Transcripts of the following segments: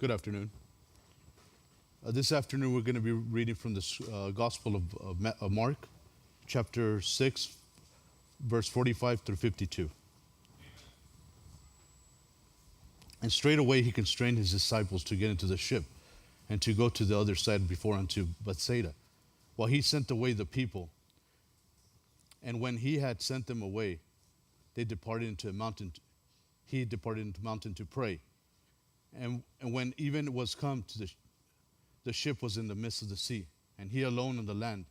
Good afternoon. This afternoon, we're going to be reading from the Gospel of Mark, chapter 6, verse 45 through 52. And straightway he constrained his disciples to get into the ship and to go to the other side before unto Bethsaida, while he sent away the people. And when he had sent them away, they departed into a mountain. He departed into a mountain to pray. And when even was come to the ship was in the midst of the sea, and he alone on the land.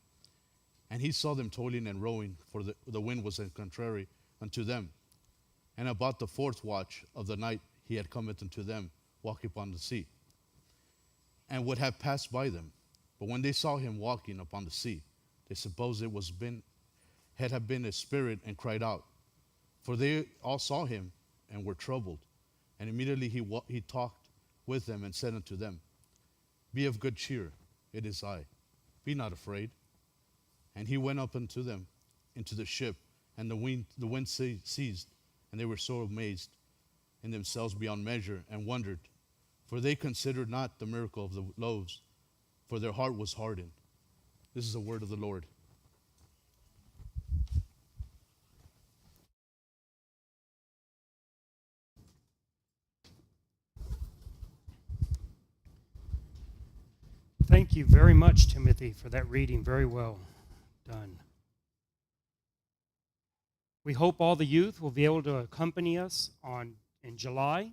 And he saw them toiling and rowing, for the wind was contrary unto them. And about the fourth watch of the night he had cometh unto them, walking upon the sea, and would have passed by them. But when they saw him walking upon the sea, they supposed it had been a spirit, and cried out. For they all saw him and were troubled. And immediately he talked with them and said unto them, Be of good cheer, it is I. Be not afraid. And he went up unto them into the ship, and the wind ceased, and they were so amazed in themselves beyond measure, and wondered. For they considered not the miracle of the loaves, for their heart was hardened. This is the word of the Lord. Thank you very much, Timothy, for that reading. Very well done. We hope all the youth will be able to accompany us in July.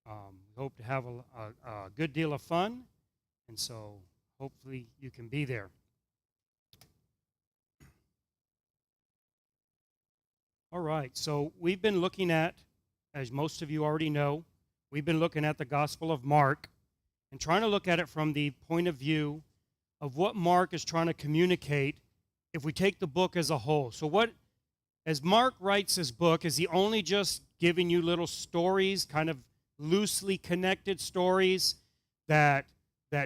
We hope to have a good deal of fun, and so hopefully you can be there. All right, so we've been looking at, as most of you already know, we've been looking at the Gospel of Mark and trying to look at it from the point of view of what Mark is trying to communicate if we take the book as a whole. So as Mark writes his book, is he only just giving you little stories, kind of loosely connected stories that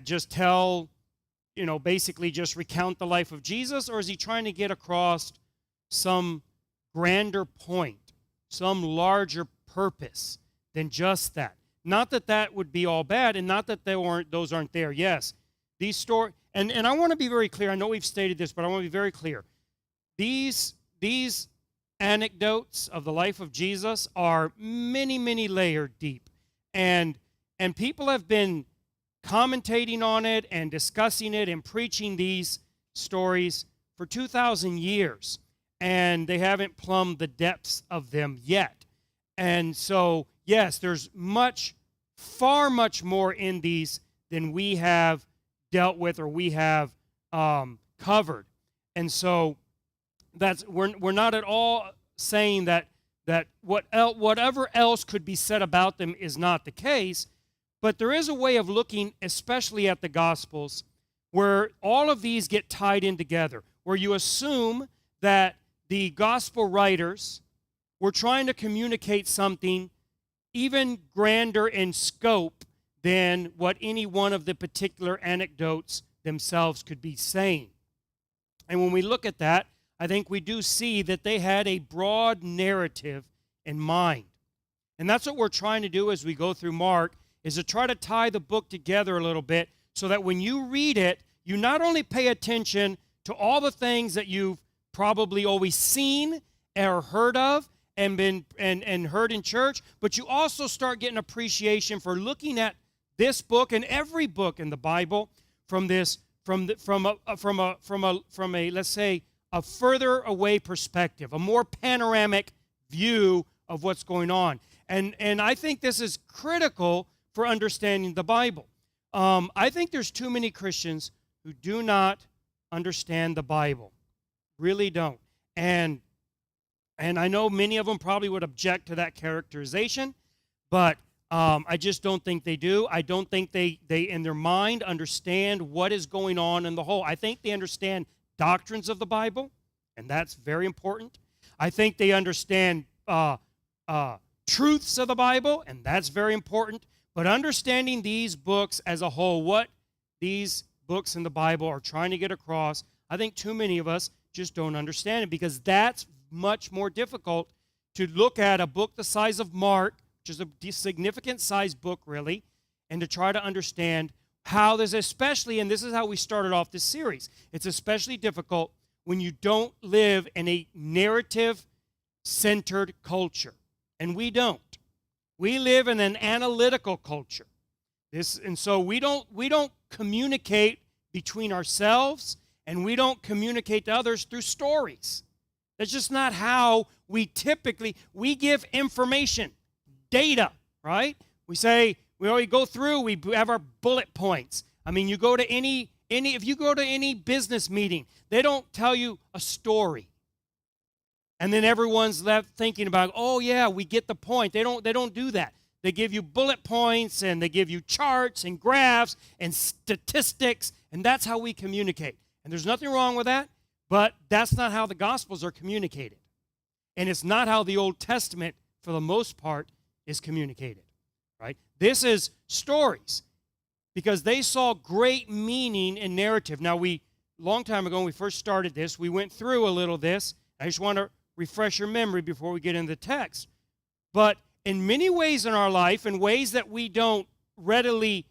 just tell, basically just recount the life of Jesus? Or is he trying to get across some grander point, some larger purpose than just that? Not that that would be all bad, and not that those aren't there. Yes, these stories, and I want to be very clear. I know we've stated this, but I want to be very clear. These anecdotes of the life of Jesus are many, many layered deep, and people have been commentating on it and discussing it and preaching these stories for 2,000 years, and they haven't plumbed the depths of them yet. And so, yes, there's far much more in these than we have dealt with or we have covered. And so we're not at all saying that whatever else could be said about them is not the case, but there is a way of looking, especially at the Gospels, where all of these get tied in together, where you assume that the Gospel writers were trying to communicate something even grander in scope than what any one of the particular anecdotes themselves could be saying. And when we look at that, I think we do see that they had a broad narrative in mind. And that's what we're trying to do as we go through Mark, is to try to tie the book together a little bit so that when you read it, you not only pay attention to all the things that you've probably always seen or heard of and heard in church, but you also start getting appreciation for looking at this book and every book in the Bible from a let's say a further away perspective, a more panoramic view of what's going on. And I think this is critical for understanding the Bible. I think there's too many Christians who do not understand the Bible, really don't. And I know many of them probably would object to that characterization, but I just don't think they do. I don't think they in their mind understand what is going on in the whole. I think they understand doctrines of the Bible, and that's very important. I think they understand truths of the Bible, and that's very important. But understanding these books as a whole, what these books in the Bible are trying to get across, I think too many of us just don't understand it, because that's much more difficult to look at a book the size of Mark, which is a significant size book really, and to try to understand how this, especially, and this is how we started off this series, it's especially difficult when you don't live in a narrative-centered culture. And we don't. We live in an analytical culture. And so we don't communicate between ourselves, and we don't communicate to others through stories. That's just not how we give information, data, right? We always go through, we have our bullet points. I mean, you go to if you go to any business meeting, they don't tell you a story. And then everyone's left thinking about, oh yeah, we get the point. They don't do that. They give you bullet points, and they give you charts and graphs and statistics, and that's how we communicate. And there's nothing wrong with that, but that's not how the Gospels are communicated. And it's not how the Old Testament, for the most part, is communicated, right? This is stories, because they saw great meaning in narrative. Now, long time ago when we first started this, we went through a little of this. I just want to refresh your memory before we get into the text. But in many ways in our life, in ways that we don't readily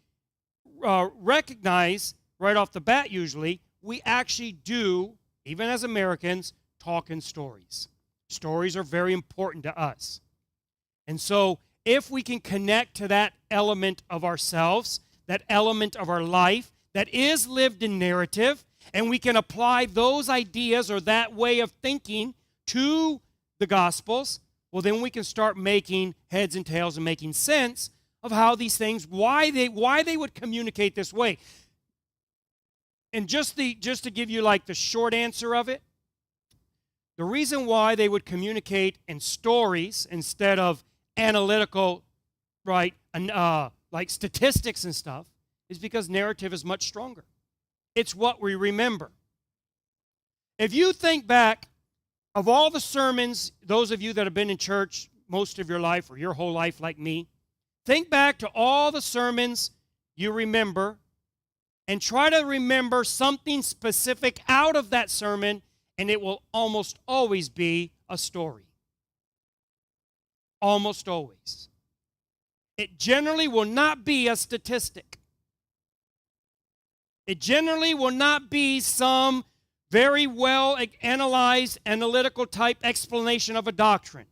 recognize right off the bat usually, we actually do, even as Americans, talk in stories. Stories are very important to us. And so if we can connect to that element of ourselves, that element of our life that is lived in narrative, and we can apply those ideas or that way of thinking to the Gospels, well, then we can start making heads and tails and making sense of how these things, why they would communicate this way. And just to give you like the short answer of it, the reason why they would communicate in stories instead of analytical, right, like statistics and stuff, is because narrative is much stronger. It's what we remember. If you think back of all the sermons, those of you that have been in church most of your life or your whole life like me, think back to all the sermons you remember and try to remember something specific out of that sermon, and it will almost always be a story. Almost always. It generally will not be a statistic. It generally will not be some very well analyzed, analytical type explanation of a doctrine.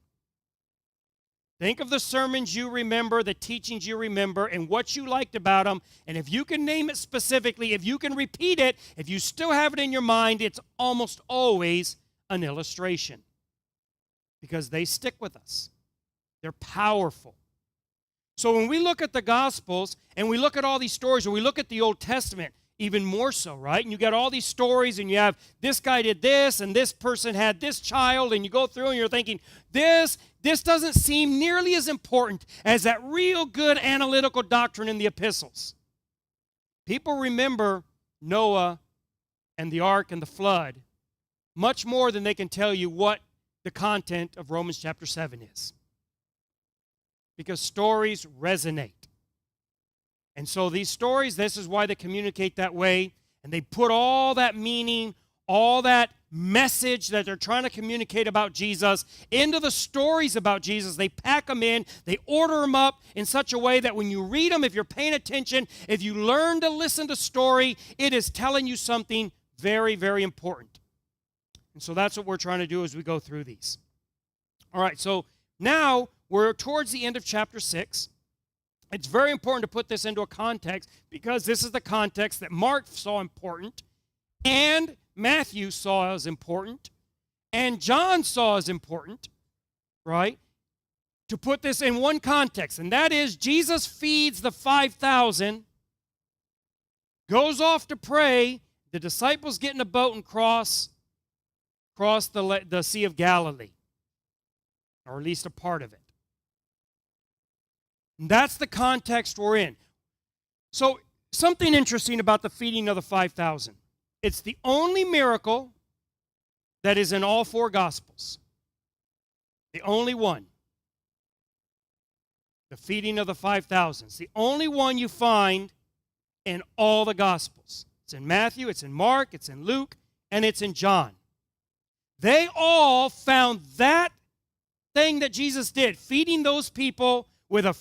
Think of the sermons you remember, the teachings you remember, and what you liked about them. And if you can name it specifically, if you can repeat it, if you still have it in your mind, it's almost always an illustration. Because they stick with us. They're powerful. So when we look at the Gospels, and we look at all these stories, or we look at the Old Testament, even more so, right? And you got all these stories, and you have this guy did this, and this person had this child, and you go through and you're thinking, this doesn't seem nearly as important as that real good analytical doctrine in the epistles. People remember Noah and the ark and the flood much more than they can tell you what the content of Romans chapter 7 is. Because stories resonate. And so these stories, this is why they communicate that way, and they put all that meaning, all that message that they're trying to communicate about Jesus into the stories about Jesus. They pack them in, they order them up in such a way that when you read them, if you're paying attention, if you learn to listen to story, it is telling you something very, very important. And so that's what we're trying to do as we go through these. All right, so now we're towards the end of chapter 6. It's very important to put this into a context because this is the context that Mark saw important, and Matthew saw as important, and John saw as important, right? To put this in one context, and that is Jesus feeds the 5,000, goes off to pray, the disciples get in a boat and cross the Sea of Galilee, or at least a part of it. And that's the context we're in. So, something interesting about the feeding of the 5,000. It's the only miracle that is in all four Gospels. The only one. The feeding of the 5,000. It's the only one you find in all the Gospels. It's in Matthew, it's in Mark, it's in Luke, and it's in John. They all found that thing that Jesus did, feeding those people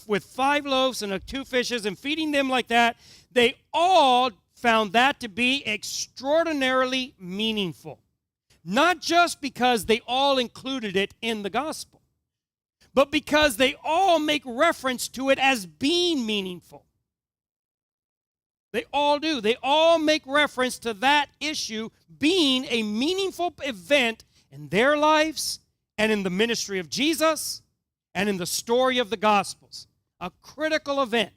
with 5 loaves and 2 fishes and feeding them like that, they all found that to be extraordinarily meaningful. Not just because they all included it in the gospel, but because they all make reference to it as being meaningful. They all do. They all make reference to that issue being a meaningful event in their lives and in the ministry of Jesus and in the story of the Gospels. A critical event.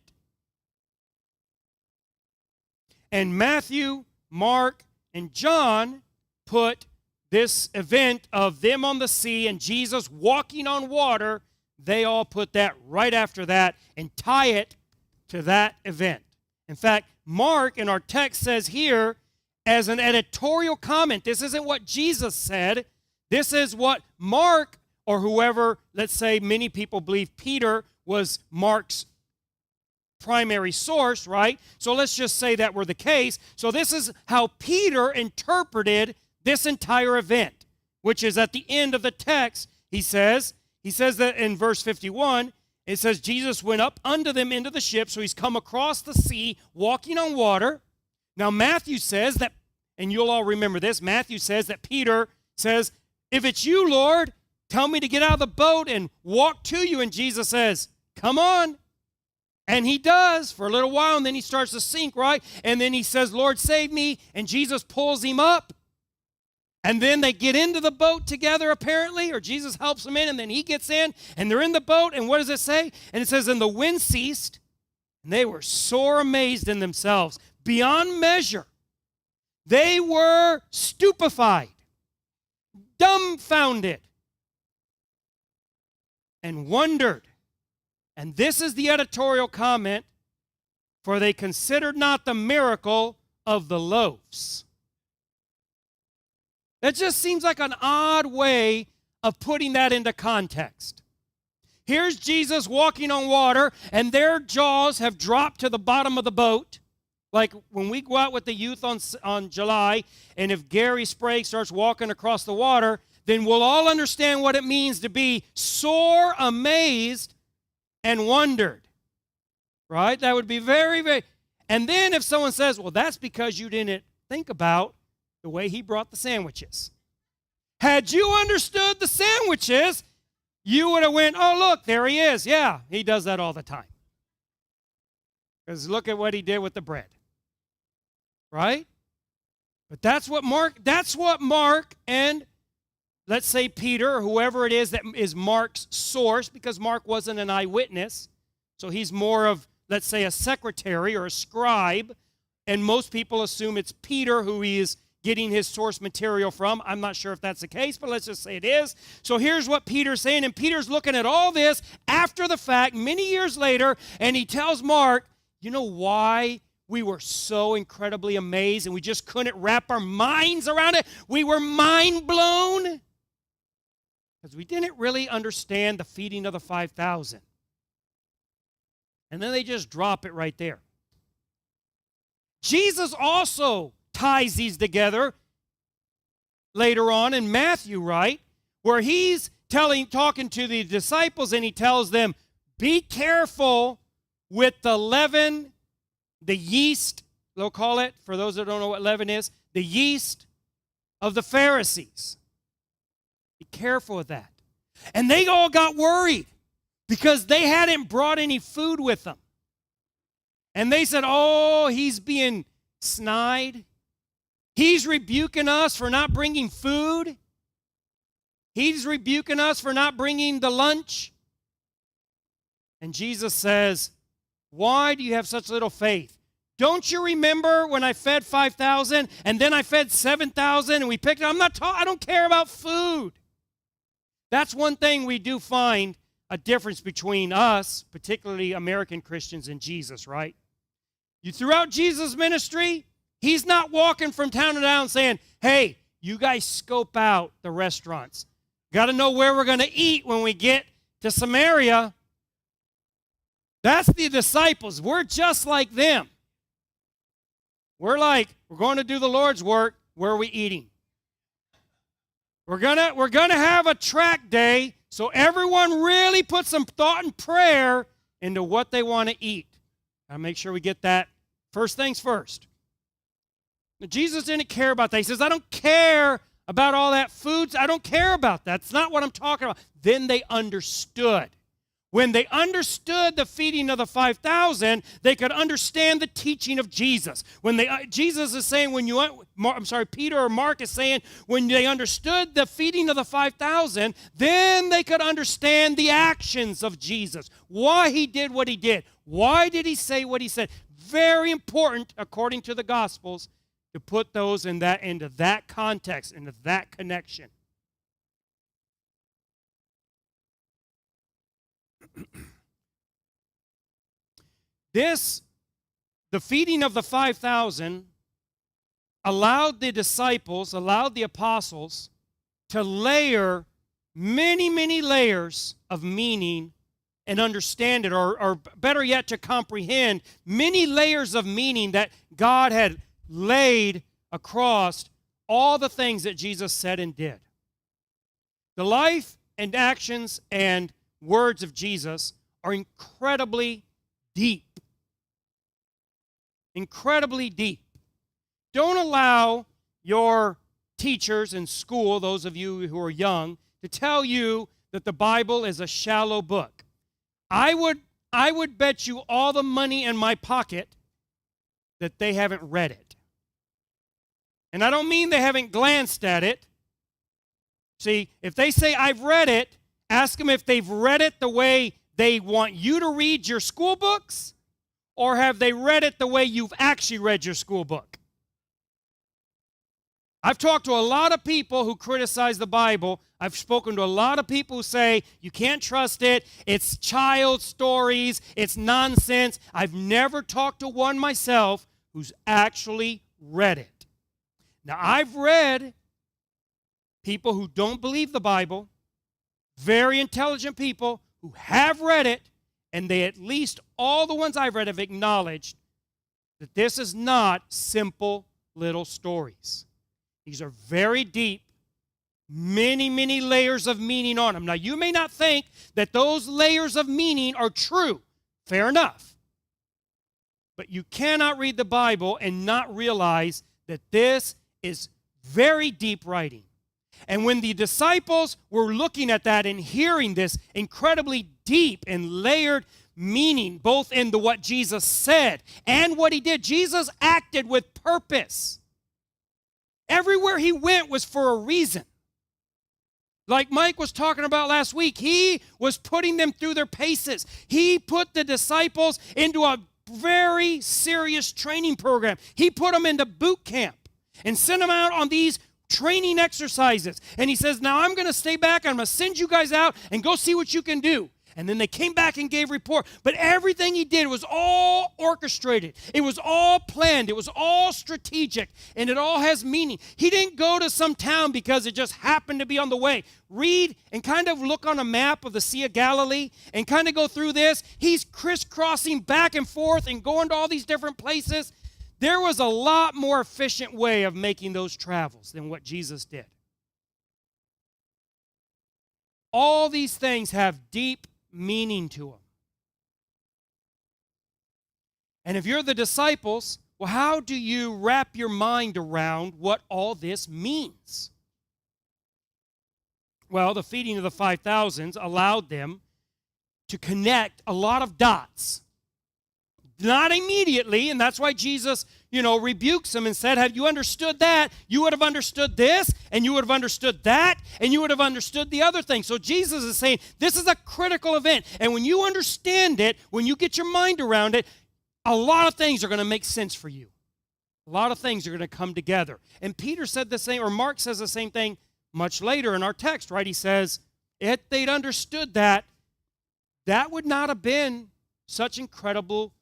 And Matthew, Mark, and John put this event of them on the sea and Jesus walking on water, they all put that right after that and tie it to that event. In fact, Mark in our text says here, as an editorial comment, this isn't what Jesus said. This is what Mark, or whoever, let's say many people believe Peter was Mark's primary source, right? So let's just say that were the case. So this is how Peter interpreted this entire event, which is at the end of the text. He says that in verse 51, it says, Jesus went up unto them into the ship, so he's come across the sea, walking on water. Now Matthew says that, and you'll all remember this, Matthew says that Peter says, if it's you, Lord, tell me to get out of the boat and walk to you. And Jesus says, come on. And he does for a little while, and then he starts to sink, right? And then he says, Lord, save me. And Jesus pulls him up. And then they get into the boat together, apparently, or Jesus helps them in, and then he gets in, and they're in the boat, and what does it say? And it says, and the wind ceased, and they were sore amazed in themselves, beyond measure. They were stupefied, dumbfounded, and wondered. And this is the editorial comment, for they considered not the miracle of the loaves. That just seems like an odd way of putting that into context. Here's Jesus walking on water, and their jaws have dropped to the bottom of the boat. Like when we go out with the youth on July, and if Gary Sprague starts walking across the water, then we'll all understand what it means to be sore amazed and wondered. Right? That would be very, very... And then if someone says, well, that's because you didn't think about the way he brought the sandwiches. Had you understood the sandwiches, you would have went, oh, look, there he is. Yeah, he does that all the time. Because look at what he did with the bread. Right? But that's what Mark and let's say Peter or whoever it is that is Mark's source, because Mark wasn't an eyewitness. So he's more of, let's say, a secretary or a scribe. And most people assume it's Peter who he is getting his source material from. I'm not sure if that's the case, but let's just say it is. So here's what Peter's saying, and Peter's looking at all this after the fact, many years later, and he tells Mark, you know why we were so incredibly amazed and we just couldn't wrap our minds around it? We were mind blown because we didn't really understand the feeding of the 5,000. And then they just drop it right there. Jesus also ties these together later on in Matthew, right? Where he's talking to the disciples, and he tells them, be careful with the leaven, the yeast, they'll call it, for those that don't know what leaven is, the yeast of the Pharisees. Be careful with that. And they all got worried because they hadn't brought any food with them. And they said, oh, he's being snide. He's rebuking us for not bringing food. He's rebuking us for not bringing the lunch. And Jesus says, why do you have such little faith? Don't you remember when I fed 5,000 and then I fed 7,000 and we picked it? I don't care about food. That's one thing we do find a difference between us, particularly American Christians, and Jesus, right? Throughout Jesus' ministry, he's not walking from town to town saying, hey, you guys scope out the restaurants. Got to know where we're going to eat when we get to Samaria. That's the disciples. We're just like them. We're like, we're going to do the Lord's work. Where are we eating? We're gonna have a track day, so everyone really put some thought and prayer into what they want to eat. I'll make sure we get that. First things first. Now, Jesus didn't care about that. He says, I don't care about all that food. I don't care about that. That's not what I'm talking about. Then they understood. When they understood the feeding of the 5,000, they could understand the teaching of Jesus. When Jesus is saying, Peter or Mark is saying, when they understood the feeding of the 5,000, then they could understand the actions of Jesus. Why he did what he did. Why did he say what he said? Very important, according to the Gospels, to put those into that context, into that connection. The feeding of the 5,000 allowed the disciples, allowed the apostles to layer many, many layers of meaning and understand it, or better yet, to comprehend many layers of meaning that God had laid across all the things that Jesus said and did. The life and actions and words of Jesus are incredibly deep. Incredibly deep. Don't allow your teachers in school, those of you who are young, to tell you that the Bible is a shallow book. I would bet you all the money in my pocket that they haven't read it. And I don't mean they haven't glanced at it. See, if they say, I've read it, ask them if they've read it the way they want you to read your school books, or have they read it the way you've actually read your school book? I've talked to a lot of people who criticize the Bible. I've spoken to a lot of people who say, you can't trust it, it's child stories, it's nonsense. I've never talked to one myself who's actually read it. Now, I've read people who don't believe the Bible, very intelligent people who have read it, and they, at least all the ones I've read, have acknowledged that this is not simple little stories. These are very deep, many, many layers of meaning on them. Now, you may not think that those layers of meaning are true. Fair enough. But you cannot read the Bible and not realize that this is very deep writing. And when the disciples were looking at that and hearing this incredibly deep and layered meaning, both in what Jesus said and what he did, Jesus acted with purpose. Everywhere he went was for a reason. Like Mike was talking about last week, he was putting them through their paces. He put the disciples into a very serious training program. He put them into boot camp and sent them out on these training exercises. And he says, now I'm going to stay back. I'm going to send you guys out and go see what you can do. And then they came back and gave report. But everything he did was all orchestrated. It was all planned. It was all strategic. And it all has meaning. He didn't go to some town because it just happened to be on the way. Read and kind of look on a map of the Sea of Galilee and kind of go through this. He's crisscrossing back and forth and going to all these different places. There was a lot more efficient way of making those travels than what Jesus did. All these things have deep meaning to them. And if you're the disciples, well, how do you wrap your mind around what all this means? Well, the feeding of the 5,000 allowed them to connect a lot of dots. Not immediately, and that's why Jesus, rebukes them and said, have you understood that? You would have understood this, and you would have understood that, and you would have understood the other thing. So Jesus is saying, this is a critical event, and when you understand it, when you get your mind around it, a lot of things are going to make sense for you. A lot of things are going to come together. And Peter said the same, or Mark says the same thing much later in our text, right? He says, if they'd understood that, that would not have been such an incredible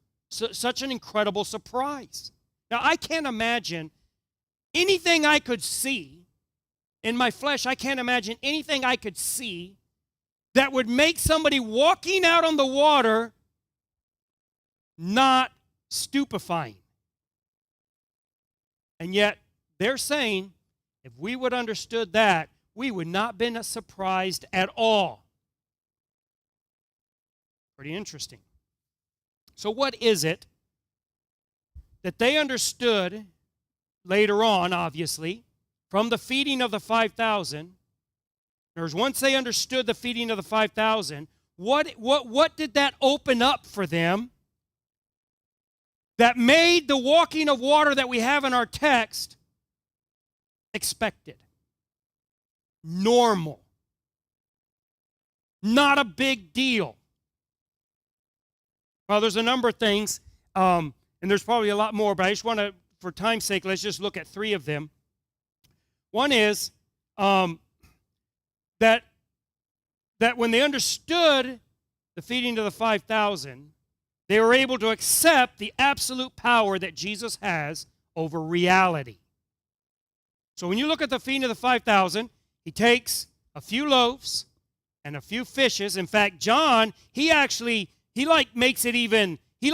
surprise. Now, I can't imagine anything I could see in my flesh. I can't imagine anything I could see that would make somebody walking out on the water not stupefying. And yet, they're saying, if we would have understood that, we would not have been surprised at all. Pretty interesting. So what is it that they understood later on, obviously, from the feeding of the 5,000? There's once they understood the feeding of the 5,000, what did that open up for them that made the walking of water that we have in our text expected, normal, not a big deal? Well, there's a number of things, and there's probably a lot more, but I just want to, for time's sake, let's just look at three of them. One is that when they understood the feeding of the 5,000, they were able to accept the absolute power that Jesus has over reality. So when you look at the feeding of the 5,000, he takes a few loaves and a few fishes. In fact, John, he makes it even, he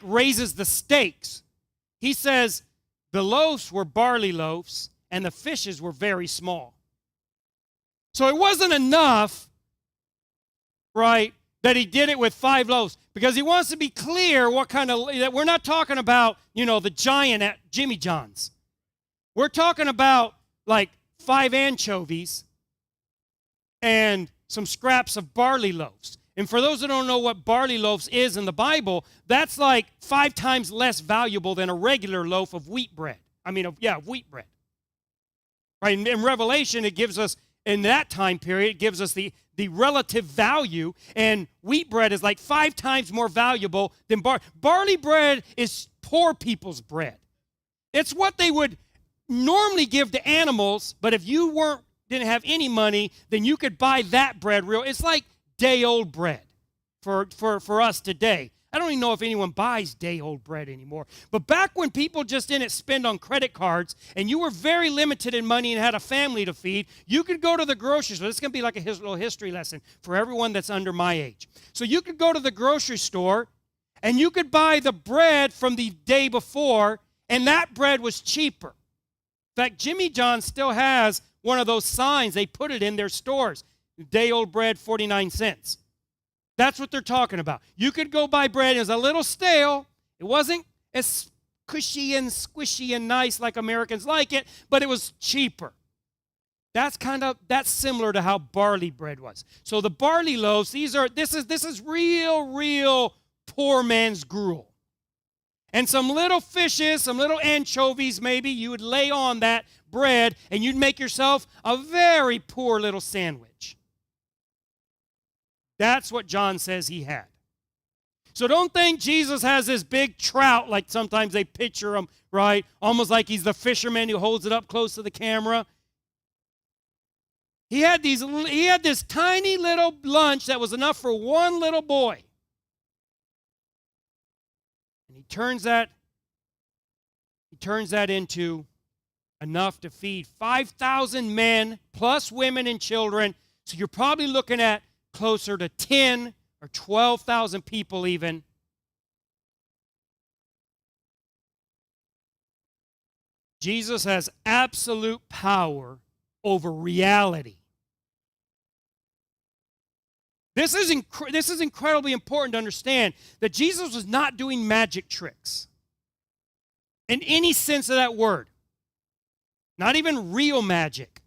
raises the stakes. He says the loaves were barley loaves and the fishes were very small. So it wasn't enough, right, that he did it with 5 loaves, because he wants to be clear what kind of, that we're not talking about, the giant at Jimmy John's. We're talking about like 5 anchovies and some scraps of barley loaves. And for those that don't know what barley loaves is in the Bible, that's like 5 times less valuable than a regular loaf of wheat bread. Wheat bread. Right? In Revelation, it gives us, in that time period, it gives us the relative value, and wheat bread is like 5 times more valuable than barley bread is poor people's bread. It's what they would normally give to animals, but if you didn't have any money, then you could buy that bread real. It's like day-old bread for us today. I don't even know if anyone buys day-old bread anymore. But back when people just didn't spend on credit cards and you were very limited in money and had a family to feed, you could go to the grocery store. This is going to be like a little history lesson for everyone that's under my age. So you could go to the grocery store and you could buy the bread from the day before, and that bread was cheaper. In fact, Jimmy John still has one of those signs. They put it in their stores. Day-old bread, 49 cents. That's what they're talking about. You could go buy bread. It was a little stale. It wasn't as cushy and squishy and nice like Americans like it, but it was cheaper. That's similar to how barley bread was. So the barley loaves, this is real poor man's gruel. And some little fishes, some little anchovies maybe, you would lay on that bread and you'd make yourself a very poor little sandwich. That's what John says he had. So don't think Jesus has this big trout like sometimes they picture him, right? Almost like he's the fisherman who holds it up close to the camera. He had this tiny little lunch that was enough for one little boy. And he turns that into enough to feed 5,000 men plus women and children. So you're probably looking at closer to 10 or 12,000 people even. Jesus has absolute power over reality. This is incredibly important to understand, that Jesus was not doing magic tricks in any sense of that word. Not even real magic.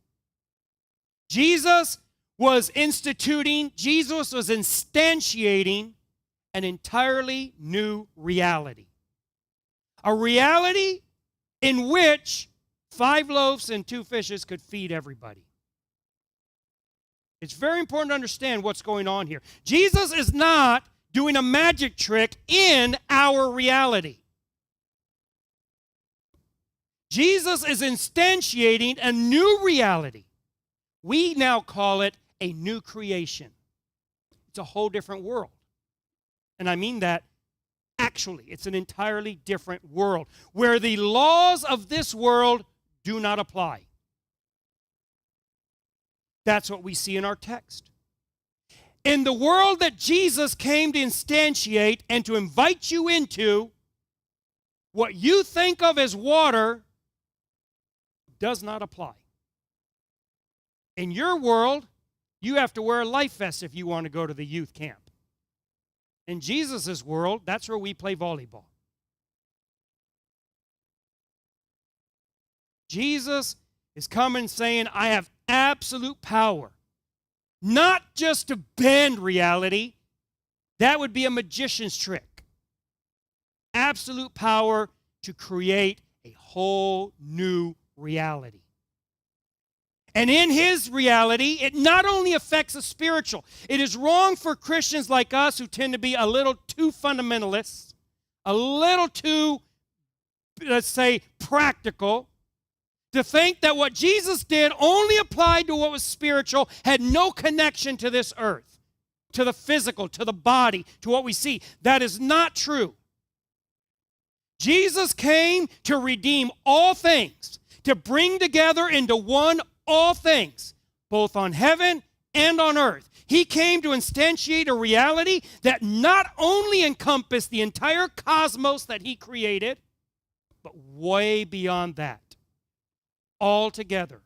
Jesus was instantiating an entirely new reality. A reality in which 5 loaves and 2 fishes could feed everybody. It's very important to understand what's going on here. Jesus is not doing a magic trick in our reality. Jesus is instantiating a new reality. We now call it a new creation. It's a whole different world. And I mean that actually. It's an entirely different world where the laws of this world do not apply. That's what we see in our text. In the world that Jesus came to instantiate and to invite you into, what you think of as water does not apply. In your world, you have to wear a life vest if you want to go to the youth camp. In Jesus' world, that's where we play volleyball. Jesus is coming saying, I have absolute power. Not just to bend reality. That would be a magician's trick. Absolute power to create a whole new reality. And in his reality, it not only affects the spiritual. It is wrong for Christians like us who tend to be a little too fundamentalists, a little too, let's say, practical, to think that what Jesus did only applied to what was spiritual, had no connection to this earth, to the physical, to the body, to what we see. That is not true. Jesus came to redeem all things, to bring together into one all things, both on heaven and on earth. He came to instantiate a reality that not only encompassed the entire cosmos that he created, but way beyond that, altogether.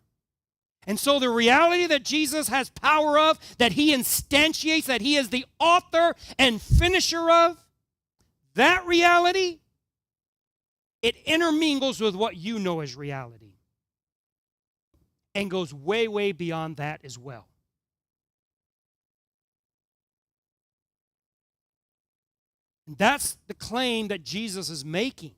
And so the reality that Jesus has power of, that he instantiates, that he is the author and finisher of, that reality, it intermingles with what you know as reality and goes way, way beyond that as well. And that's the claim that Jesus is making.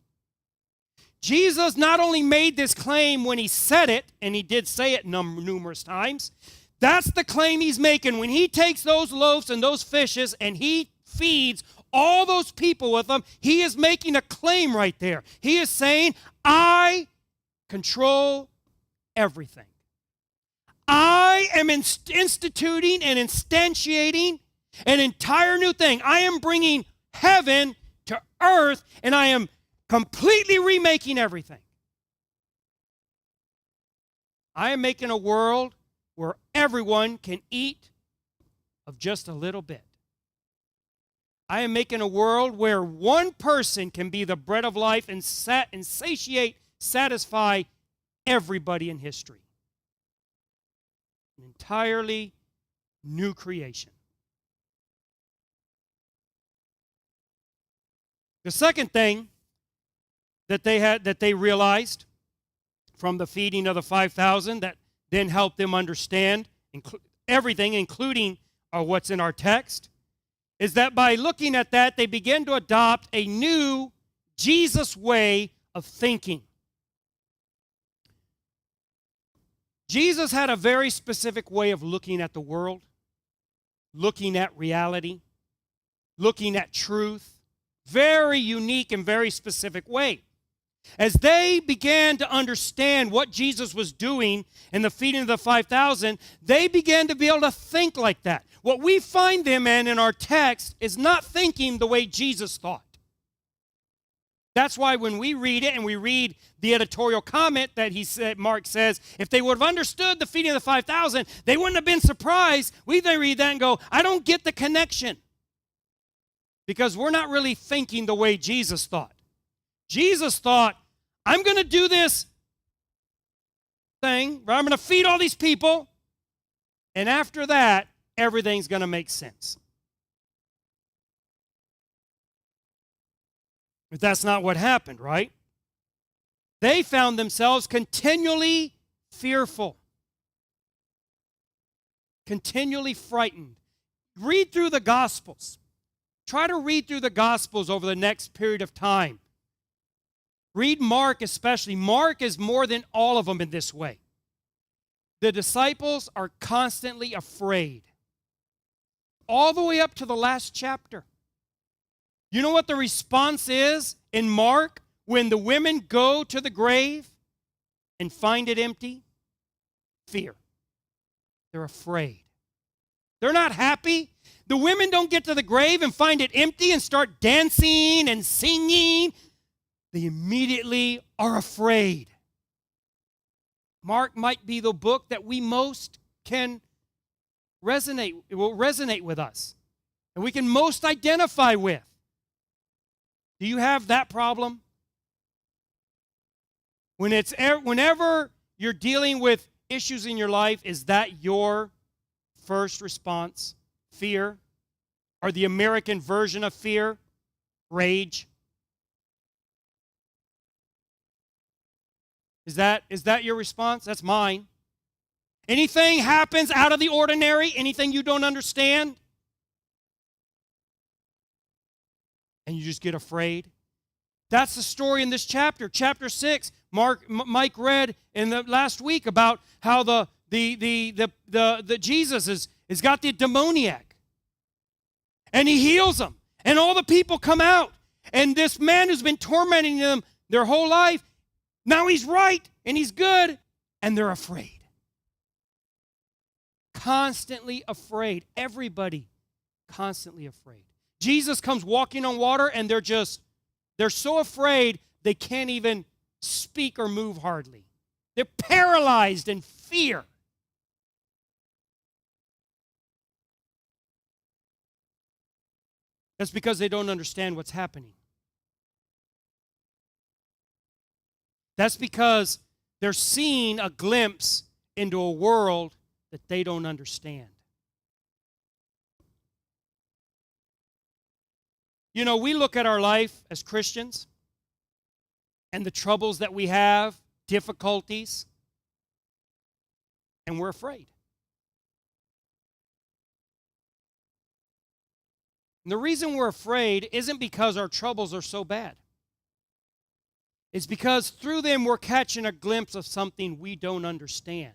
Jesus not only made this claim when he said it, and he did say it numerous times, that's the claim he's making when he takes those loaves and those fishes and he feeds all those people with them. He is making a claim right there. He is saying, I control everything. I am instituting and instantiating an entire new thing. I am bringing heaven to earth, and I am completely remaking everything. I am making a world where everyone can eat of just a little bit. I am making a world where one person can be the bread of life and satiate, satisfy everybody in history. An entirely new creation. The second thing that they realized from the feeding of the 5,000 that then helped them understand everything, including what's in our text, is that by looking at that, they began to adopt a new Jesus way of thinking. Jesus had a very specific way of looking at the world, looking at reality, looking at truth, very unique and very specific way. As they began to understand what Jesus was doing in the feeding of the 5,000, they began to be able to think like that. What we find them in our text is not thinking the way Jesus thought. That's why when we read it and we read the editorial comment that Mark says, if they would have understood the feeding of the 5,000, they wouldn't have been surprised. We then read that and go, I don't get the connection. Because we're not really thinking the way Jesus thought. Jesus thought, I'm going to do this thing, where I'm going to feed all these people, and after that, everything's going to make sense. But that's not what happened, right? They found themselves continually fearful, continually frightened. Read through the Gospels. Try to read through the Gospels over the next period of time. Read Mark especially. Mark is more than all of them in this way. The disciples are constantly afraid. All the way up to the last chapter. You know what the response is in Mark when the women go to the grave and find it empty? Fear. They're afraid. They're not happy. The women don't get to the grave and find it empty and start dancing and singing. They immediately are afraid. Mark might be the book that we most can resonate, it will resonate with us, and we can most identify with. Do you have that problem? Whenever you're dealing with issues in your life, is that your first response? Fear? Or the American version of fear, rage. Is that your response? That's mine. Anything happens out of the ordinary, anything you don't understand, and you just get afraid. That's the story in this chapter, chapter 6. Mike read in the last week about how the Jesus has got the demoniac, and he heals them, and all the people come out, and this man who's been tormenting them their whole life, now he's right and he's good, and they're afraid. Constantly afraid. Everybody constantly afraid. Jesus comes walking on water, and they're so afraid they can't even speak or move hardly. They're paralyzed in fear. That's because they don't understand what's happening. That's because they're seeing a glimpse into a world that they don't understand. You know, we look at our life as Christians and the troubles that we have, difficulties, and we're afraid. And the reason we're afraid isn't because our troubles are so bad. It's because through them we're catching a glimpse of something we don't understand.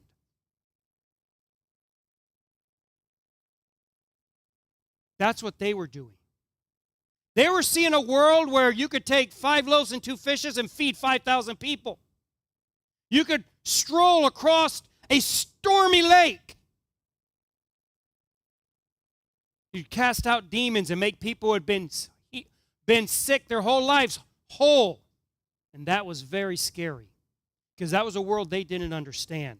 That's what they were doing. They were seeing a world where you could take 5 loaves and 2 fishes and feed 5,000 people. You could stroll across a stormy lake. You'd cast out demons and make people who had been sick their whole lives whole. And that was very scary, because that was a world they didn't understand.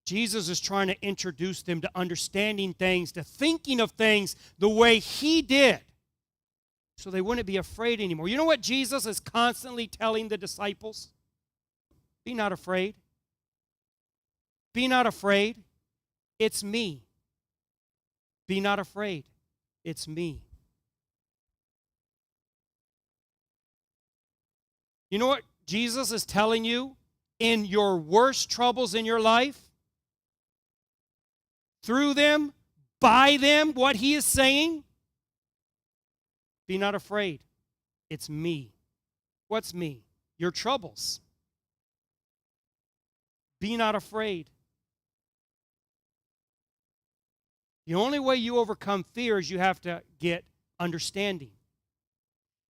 Jesus is trying to introduce them to understanding things, to thinking of things the way he did, so they wouldn't be afraid anymore. You know what Jesus is constantly telling the disciples? Be not afraid. Be not afraid. It's me. Be not afraid. It's me. You know what Jesus is telling you in your worst troubles in your life? Through them, by them, what he is saying? Be not afraid. It's me. What's me? Your troubles. Be not afraid. The only way you overcome fear is you have to get understanding.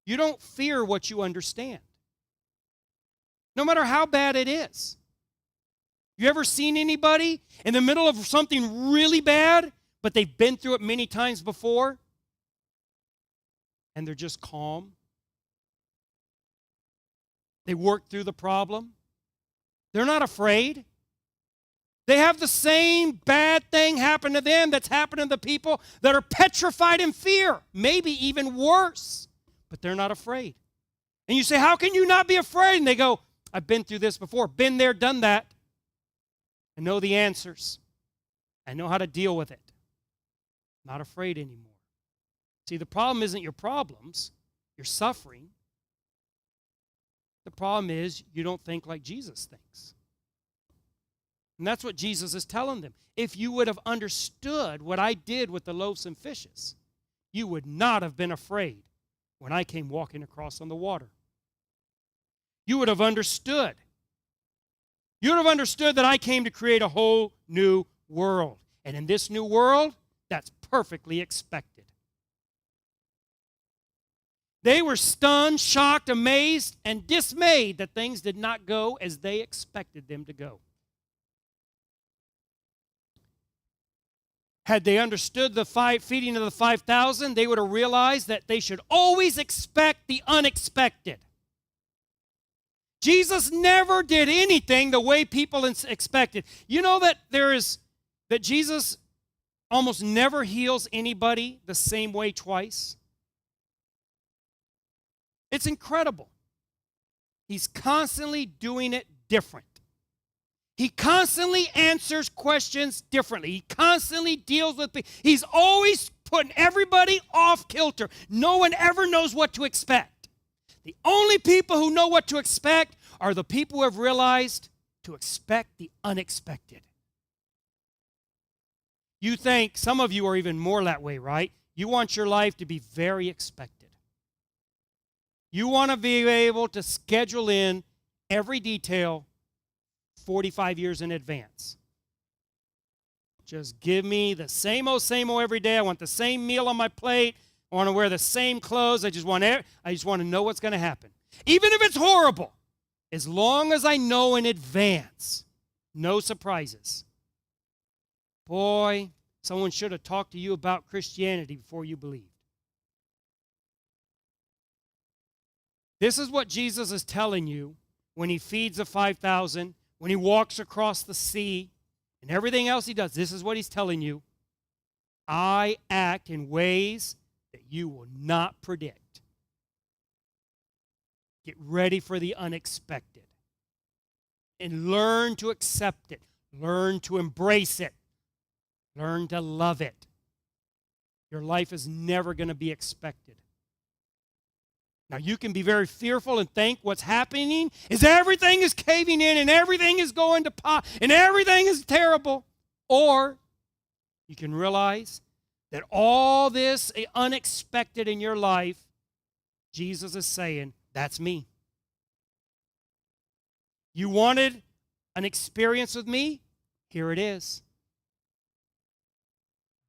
You don't fear what you understand, no matter how bad it is. You ever seen anybody in the middle of something really bad, but they've been through it many times before, and they're just calm? They work through the problem. They're not afraid. They have the same bad thing happen to them that's happening to the people that are petrified in fear, maybe even worse, but they're not afraid. And you say, how can you not be afraid? And they go, I've been through this before, been there, done that. I know the answers. I know how to deal with it. Not afraid anymore. See, the problem isn't your problems, your suffering. The problem is you don't think like Jesus thinks. And that's what Jesus is telling them. If you would have understood what I did with the loaves and fishes, you would not have been afraid when I came walking across on the water. You would have understood. You would have understood that I came to create a whole new world. And in this new world, that's perfectly expected. They were stunned, shocked, amazed, and dismayed that things did not go as they expected them to go. Had they understood the feeding of the 5,000, they would have realized that they should always expect the unexpected. Jesus never did anything the way people expected. You know that that Jesus almost never heals anybody the same way twice? It's incredible. He's constantly doing it different. He constantly answers questions differently. He constantly deals with people. He's always putting everybody off kilter. No one ever knows what to expect. The only people who know what to expect are the people who have realized to expect the unexpected. You think, some of you are even more that way, right? You want your life to be very expected. You want to be able to schedule in every detail 45 years in advance. Just give me the same old every day. I want the same meal on my plate. I want to wear the same clothes. I just want to know what's going to happen. Even if it's horrible, as long as I know in advance, no surprises. Boy, someone should have talked to you about Christianity before you believed. This is what Jesus is telling you when he feeds the 5,000, when he walks across the sea, and everything else he does. This is what he's telling you. I act in ways that you will not predict. Get ready for the unexpected. And learn to accept it. Learn to embrace it. Learn to love it. Your life is never going to be expected. Now, you can be very fearful and think what's happening is everything is caving in and everything is going to pot and everything is terrible. Or you can realize that all this unexpected in your life, Jesus is saying, that's me. You wanted an experience with me? Here it is.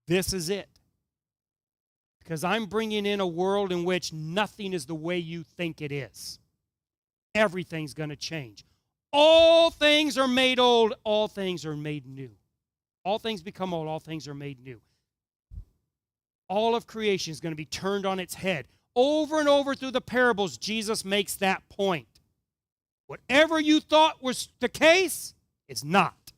This is it. Because I'm bringing in a world in which nothing is the way you think it is. Everything's going to change. All things are made old. All things are made new. All things become old. All things are made new. All of creation is going to be turned on its head. Over and over through the parables, Jesus makes that point. Whatever you thought was the case is not.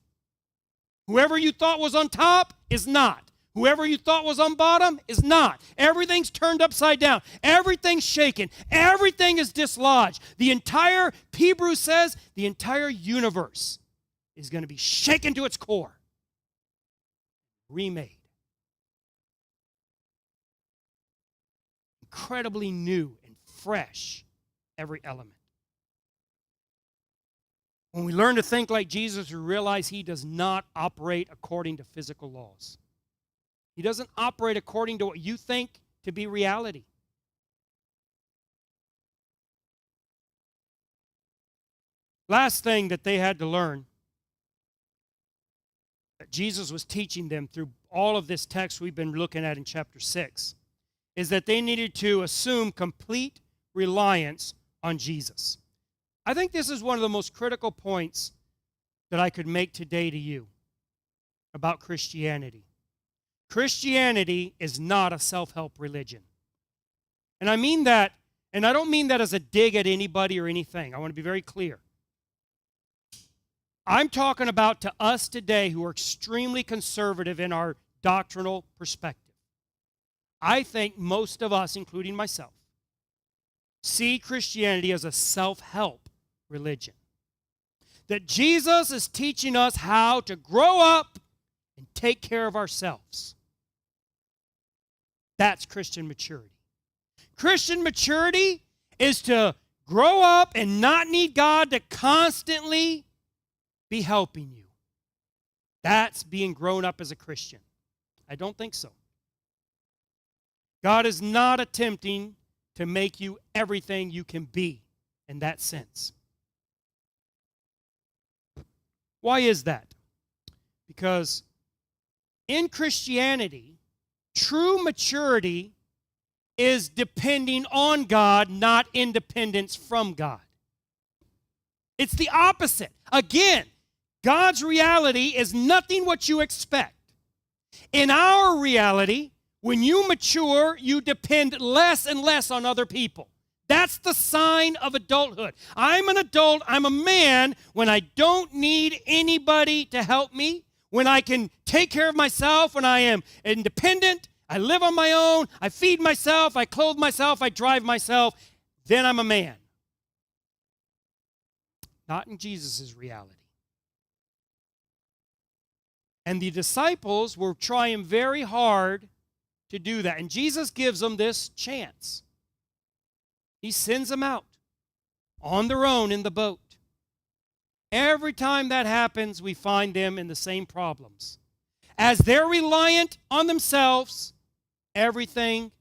Whoever you thought was on top is not. Whoever you thought was on bottom is not. Everything's turned upside down. Everything's shaken. Everything is dislodged. The entire, Hebrews says, the entire universe is going to be shaken to its core. Remade. Incredibly new and fresh, every element. When we learn to think like Jesus, we realize he does not operate according to physical laws. He doesn't operate according to what you think to be reality. Last thing that they had to learn, that Jesus was teaching them through all of this text we've been looking at in chapter 6, is that they needed to assume complete reliance on Jesus. I think this is one of the most critical points that I could make today to you about Christianity. Christianity is not a self-help religion. And I mean that, and I don't mean that as a dig at anybody or anything. I want to be very clear. I'm talking about to us today who are extremely conservative in our doctrinal perspective. I think most of us, including myself, see Christianity as a self-help religion. That Jesus is teaching us how to grow up and take care of ourselves. That's Christian maturity. Christian maturity is to grow up and not need God to constantly be helping you. That's being grown up as a Christian. I don't think so. God is not attempting to make you everything you can be in that sense. Why is that? Because in Christianity, true maturity is depending on God, not independence from God. It's the opposite. Again, God's reality is nothing what you expect. In our reality, when you mature, you depend less and less on other people. That's the sign of adulthood. I'm an adult, I'm a man when I don't need anybody to help me, when I can take care of myself, when I am independent, I live on my own, I feed myself, I clothe myself, I drive myself, then I'm a man. Not in Jesus' reality. And the disciples were trying very hard to do that. And Jesus gives them this chance. He sends them out on their own in the boat. Every time that happens, we find them in the same problems. As they're reliant on themselves, everything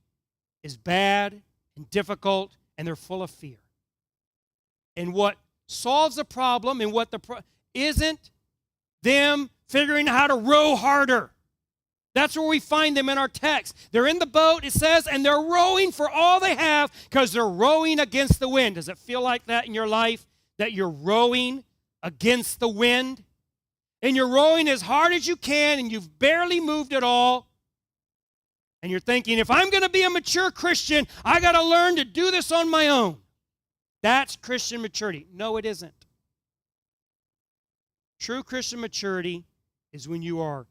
is bad and difficult, and they're full of fear. And what solves the problem and what isn't them figuring out how to row harder. That's where we find them in our text. They're in the boat, it says, and they're rowing for all they have because they're rowing against the wind. Does it feel like that in your life, that you're rowing against the wind? And you're rowing as hard as you can, and you've barely moved at all. And you're thinking, if I'm going to be a mature Christian, I got to learn to do this on my own. That's Christian maturity. No, it isn't. True Christian maturity is when you are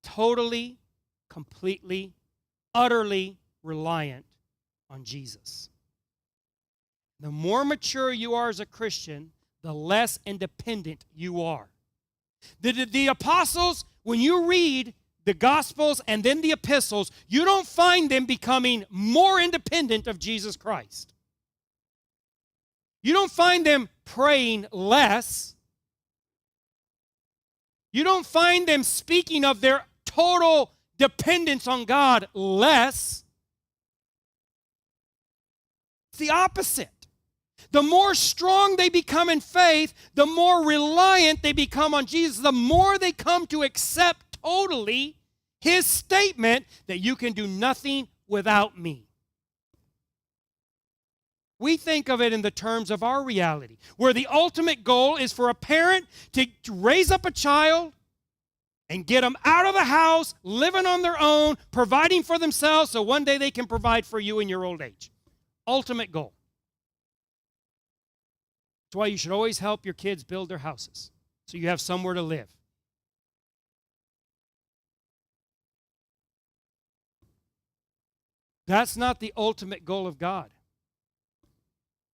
totally, completely, utterly reliant on Jesus. The more mature you are as a Christian, the less independent you are. The apostles, when you read the Gospels and then the epistles, you don't find them becoming more independent of Jesus Christ. You don't find them praying less. You don't find them speaking of their total dependence on God less. It's the opposite. The more strong they become in faith, the more reliant they become on Jesus, the more they come to accept totally His statement that you can do nothing without me. We think of it in the terms of our reality, where the ultimate goal is for a parent to raise up a child and get them out of the house, living on their own, providing for themselves so one day they can provide for you in your old age. Ultimate goal. That's why you should always help your kids build their houses, so you have somewhere to live. That's not the ultimate goal of God.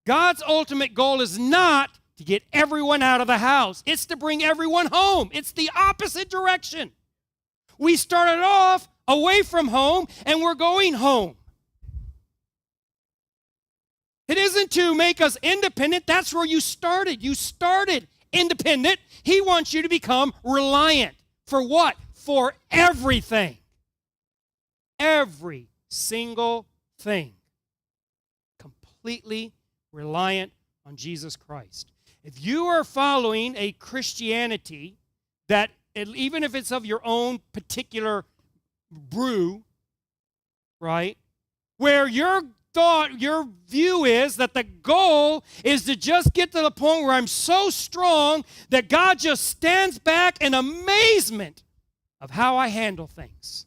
God's ultimate goal is not to get everyone out of the house. It's to bring everyone home. It's the opposite direction. We started off away from home, and we're going home. It isn't to make us independent. That's where you started. You started independent. He wants you to become reliant. For what? For everything. Every single thing. Completely reliant on Jesus Christ. If you are following a Christianity that, even if it's of your own particular brew, right, where your view is that the goal is to just get to the point where I'm so strong that God just stands back in amazement of how I handle things.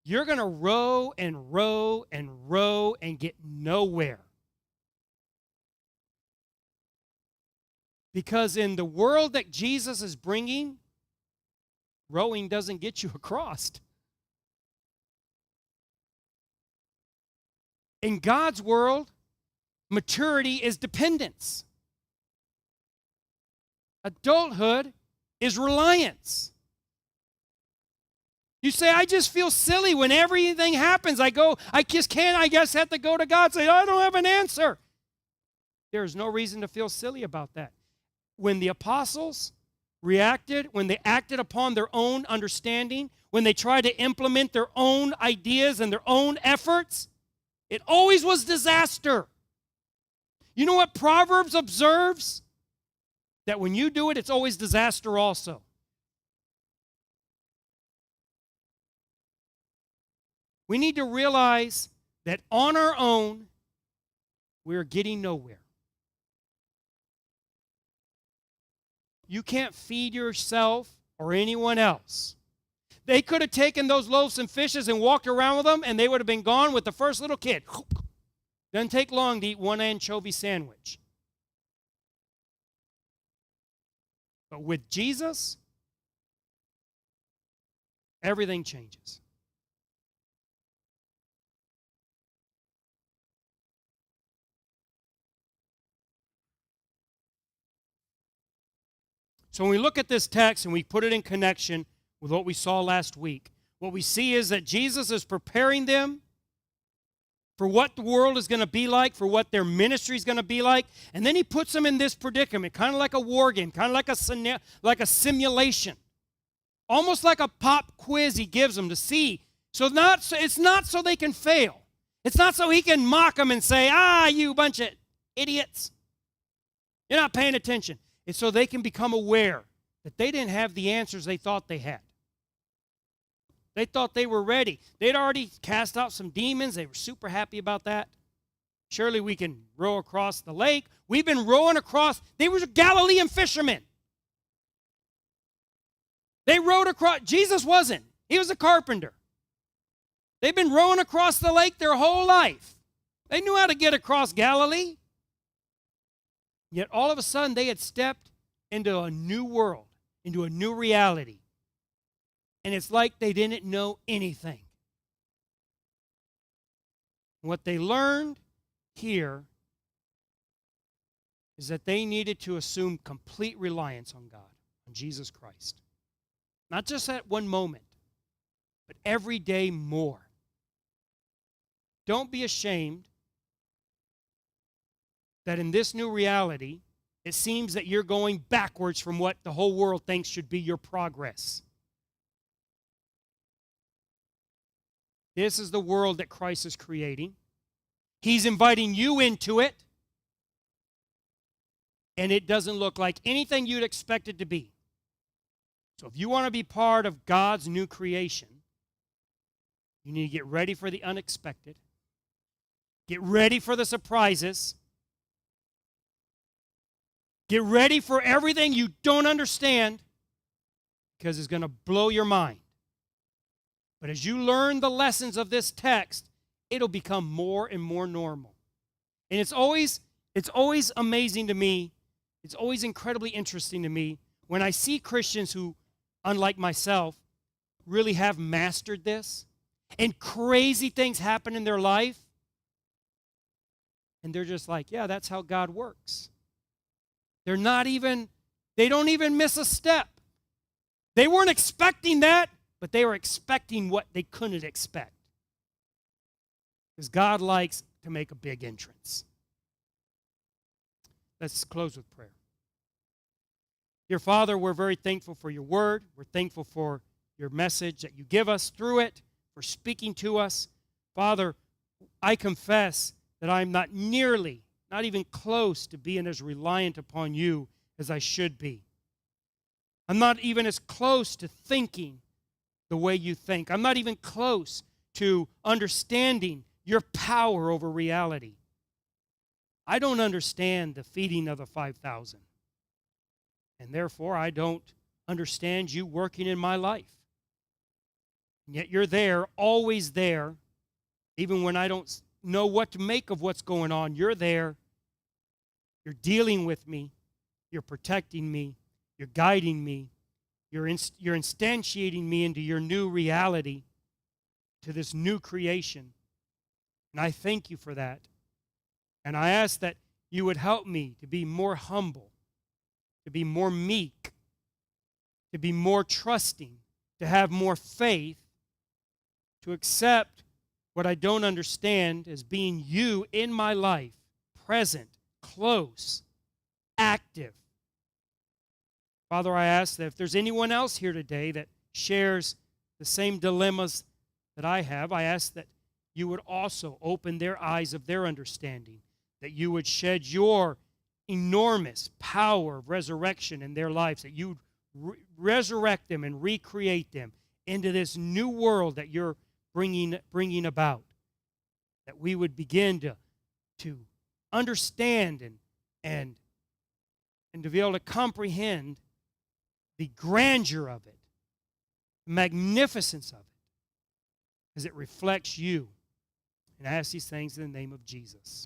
You're going to row and row and row and get nowhere. Because in the world that Jesus is bringing, rowing doesn't get you across. In God's world, maturity is dependence. Adulthood is reliance. You say, I just feel silly when everything happens. I guess have to go to God and say, I don't have an answer. There's no reason to feel silly about that. When the apostles reacted, when they acted upon their own understanding, when they tried to implement their own ideas and their own efforts, it always was disaster. You know what Proverbs observes? That when you do it, it's always disaster also. We need to realize that on our own, we're getting nowhere. You can't feed yourself or anyone else. They could have taken those loaves and fishes and walked around with them, and they would have been gone with the first little kid. Doesn't take long to eat one anchovy sandwich. But with Jesus, everything changes. So when we look at this text and we put it in connection with what we saw last week, what we see is that Jesus is preparing them for what the world is going to be like, for what their ministry is going to be like, and then he puts them in this predicament, kind of like a war game, kind of like a simulation, almost like a pop quiz he gives them to see. It's not so they can fail. It's not so he can mock them and say, you bunch of idiots. You're not paying attention. It's so they can become aware that they didn't have the answers they thought they had. They thought they were ready. They'd already cast out some demons. They were super happy about that. Surely we can row across the lake. We've been rowing across. They were Galilean fishermen. They rowed across. Jesus wasn't. He was a carpenter. They've been rowing across the lake their whole life. They knew how to get across Galilee. Yet all of a sudden they had stepped into a new world, into a new reality. And it's like they didn't know anything. What they learned here is that they needed to assume complete reliance on God, on Jesus Christ. Not just at one moment, but every day more. Don't be ashamed that in this new reality, it seems that you're going backwards from what the whole world thinks should be your progress. This is the world that Christ is creating. He's inviting you into it. And it doesn't look like anything you'd expect it to be. So if you want to be part of God's new creation, you need to get ready for the unexpected. Get ready for the surprises. Get ready for everything you don't understand, because it's going to blow your mind. But as you learn the lessons of this text, it'll become more and more normal. And it's always amazing to me. It's always incredibly interesting to me when I see Christians who, unlike myself, really have mastered this, and crazy things happen in their life, and they're just like, yeah, that's how God works. They don't even miss a step. They weren't expecting that, but they were expecting what they couldn't expect. Because God likes to make a big entrance. Let's close with prayer. Dear Father, we're very thankful for your word. We're thankful for your message that you give us through it, for speaking to us. Father, I confess that I'm not even close to being as reliant upon you as I should be. I'm not even as close to thinking the way you think. I'm not even close to understanding your power over reality. I don't understand the feeding of the 5,000. And therefore, I don't understand you working in my life. And yet you're there, always there, even when I don't know what to make of what's going on. You're there. You're dealing with me. You're protecting me. You're guiding me. You're instantiating me into your new reality, to this new creation. And I thank you for that. And I ask that you would help me to be more humble, to be more meek, to be more trusting, to have more faith, to accept what I don't understand as being you in my life, present, close, active. Father, I ask that if there's anyone else here today that shares the same dilemmas that I have, I ask that you would also open their eyes of their understanding, that you would shed your enormous power of resurrection in their lives, that you would resurrect them and recreate them into this new world that you're bringing about, that we would begin to understand and to be able to comprehend the grandeur of it, the magnificence of it, as it reflects you. And I ask these things in the name of Jesus.